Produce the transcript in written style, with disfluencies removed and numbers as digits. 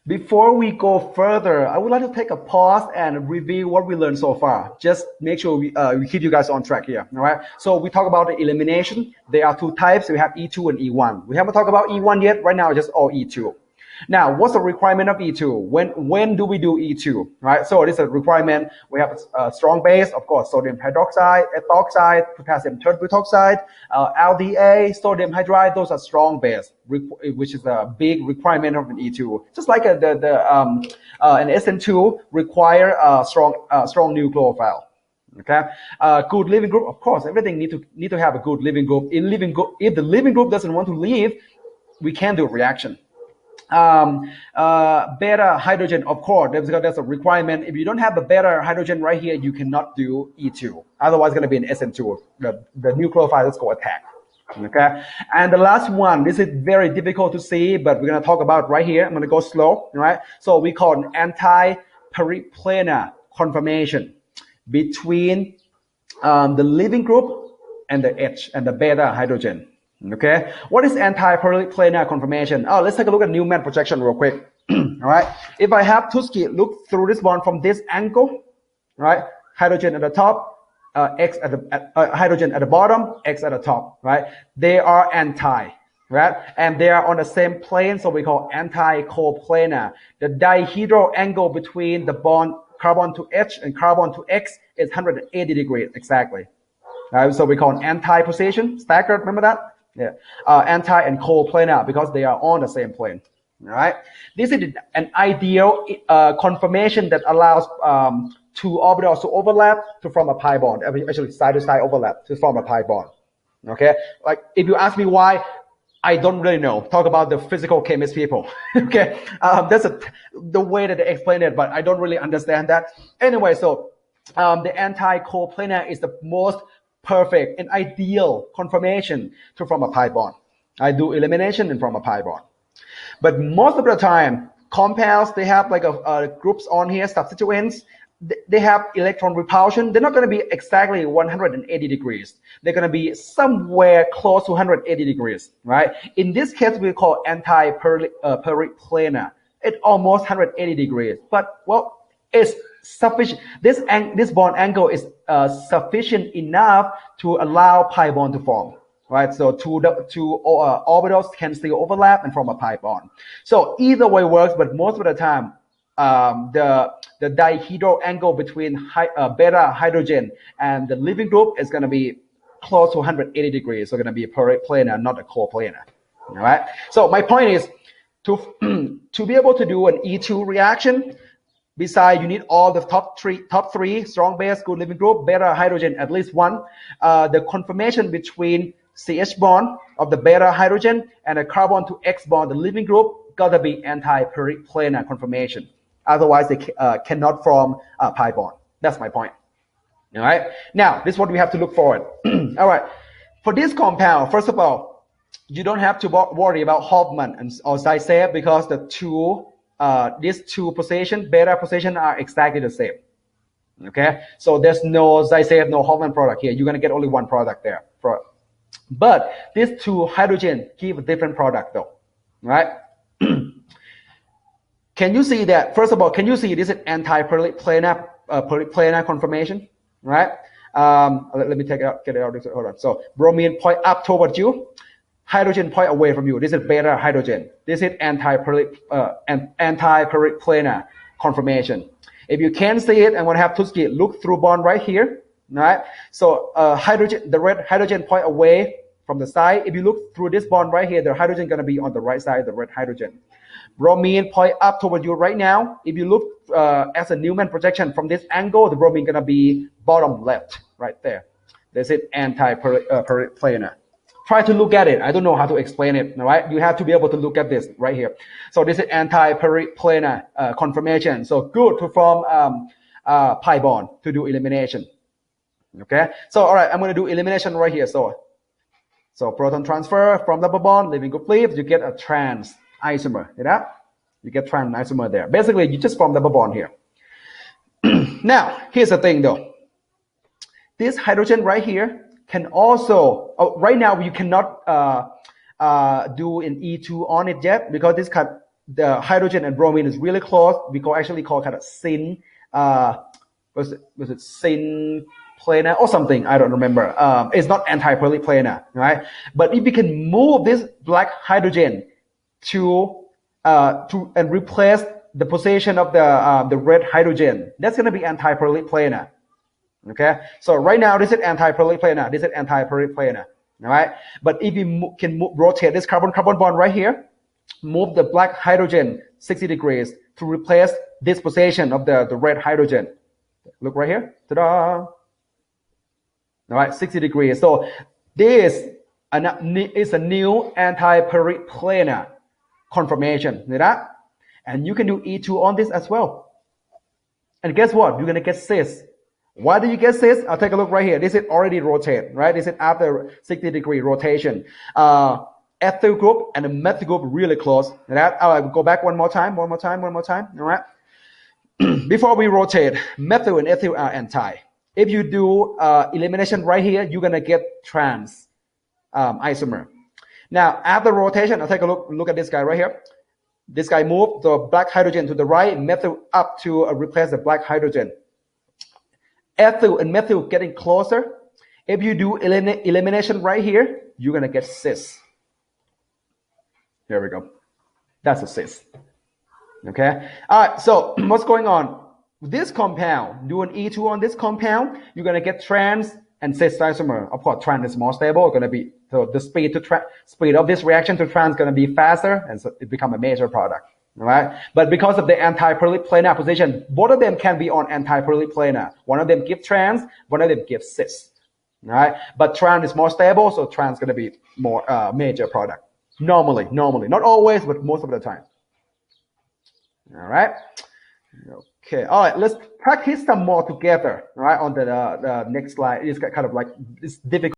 Before we go further, I would like to take a pause and review what we learned so far. Just make sure we keep you guys on track here. All right. So we talk about the elimination. There are two types. We have E2 and E1. We haven't talked about E1 yet. Right now, just all E2. Now, what's the requirement of E2? When do we do E2? Right. So this is a requirement. We have a strong base, of course, sodium hydroxide, ethoxide, potassium tetrabutoxide, LDA, sodium hydride. Those are strong base, which is a big requirement of an E2. Just like an SN2 require a strong nucleophile. Okay, good leaving group. Of course, everything need to have a good leaving group. If the leaving group doesn't want to leave, we can do a reaction. Beta hydrogen, of course, that's a requirement. If you don't have the beta hydrogen right here, you cannot do E2. Otherwise, it's going to be an SN2. The nucleophile is going to attack. Okay, and the last one, this is very difficult to see, but we're going to talk about right here. I'm going to go slow, right? So we call an anti-periplanar conformation between the leaving group and the H and the beta hydrogen. Okay, what is anti-periplanar conformation? Oh, let's take a look at Newman projection real quick. All right, if I have Tuskegee look through this bond from this angle, right? Hydrogen at the top, X at the hydrogen at the bottom, X at the top, right? They are anti, right? And they are on the same plane, so we call anti-coplanar. The dihedral angle between the bond carbon to H and carbon to X is 180 degrees exactly. Right? So we call an anti-position, staggered, remember that? Yeah, anti and coplanar because they are on the same plane. All right, this is an ideal conformation that allows two orbitals to overlap to form a pi bond. Actually, side to side overlap to form a pi bond. Okay, like if you ask me why, I don't really know. Talk about the physical chemist people. Okay, that's the way that they explain it, but I don't really understand that. Anyway, so the anti-coplanar is the most perfect and ideal conformation to form a pi bond. I do elimination and form a pi bond. But most of the time, compounds, they have like groups on here, substituents, they have electron repulsion. They're not going to be exactly 180 degrees. They're going to be somewhere close to 180 degrees, right? In this case, we call anti-periplanar. It's almost 180 degrees. But, well, it's sufficient. This bond angle is sufficient enough to allow pi bond to form, right? So two orbitals can still overlap and form a pi bond. So either way works, but most of the time, the dihedral angle between beta hydrogen and the leaving group is going to be close to 180 degrees. So going to be periplanar, not a coplanar. All right. So my point is to be able to do an E2 reaction. Besides, you need all the top three, strong base, good leaving group, beta hydrogen, at least one. The conformation between CH bond of the beta hydrogen and a carbon to X bond, the leaving group, gotta be anti-periplanar conformation. Otherwise, they cannot form a pi bond. That's my point. All right. Now, this is what we have to look forward. All right. For this compound, first of all, you don't have to worry about Hoffman or Zaitsev because these two positions, beta position, are exactly the same. Okay, so there's no Zaitsev, no Hoffman product here. You're gonna get only one product there. But these two hydrogen give a different product though, right? Can you see that? First of all, can you see this is anti-periplanar conformation, right? Let me get it out. Hold on. So bromine point up towards you. Hydrogen point away from you. This is beta hydrogen. This is anti-periplanar conformation. If you can't see it, I'm going to have Tuskegee look through bond right here. Right? So the red hydrogen point away from the side. If you look through this bond right here, the hydrogen is going to be on the right side, the red hydrogen. Bromine point up toward you right now. If you look as a Newman projection from this angle, the bromine is going to be bottom left, right there. This is anti-periplanar. Try to look at it. I don't know how to explain it, all right? You have to be able to look at this right here. So this is anti-periplanar conformation. So good to form pi bond to do elimination. Okay? So, all right, I'm going to do elimination right here. So proton transfer from double bond, leaving group leaves, you get a trans isomer. See that? You get trans isomer there. Basically, you just form double bond here. Now, here's the thing though. This hydrogen right here can right now you cannot do an E2 on it yet because the hydrogen and bromine is really close, we actually call kind of syn, was it syn planar or something? I don't remember. It's not anti-polarly planar, right? But if we can move this black hydrogen to and replace the position of the red hydrogen, that's going to be anti-polarly planar. Okay, so right now this is anti-polarly planar, this is anti-polarly planar. All right, but if you can rotate this carbon-carbon bond right here, move the black hydrogen 60 degrees to replace this position of the red hydrogen. Look right here. Ta-da! All right, 60 degrees. So this is a new anti-polarly planar conformation. See that? And you can do E2 on this as well. And guess what? You're going to get cis. Why do you get cis? I'll take a look right here. This is already rotate, right? This is after 60-degree rotation. Ethyl group and the methyl group really close. That I'll go back one more time. All right. Before we rotate, methyl and ethyl are anti. If you do elimination right here, you're gonna get trans isomer. Now after rotation, I'll take a look at this guy right here. This guy moved the black hydrogen to the right, methyl up to replace the black hydrogen. Ethyl and methyl getting closer. If you do elimination right here, you're gonna get cis. There we go. That's a cis. Okay. All right. So what's going on? This compound, do an E2 on this compound, you're gonna get trans and cis isomer. Of course, trans is more stable. Gonna be so the speed of this reaction to trans gonna be faster, and so it become a major product. All right. But because of the anti-polarly planar position, both of them can be on anti-polarly planar. One of them gives trans, one of them gives cis. All right. But trans is more stable, so trans gonna be more major product. Normally, not always, but most of the time. All right. Okay. All right. Let's practice some more together. Right on the next slide. It's kind of like it's difficult.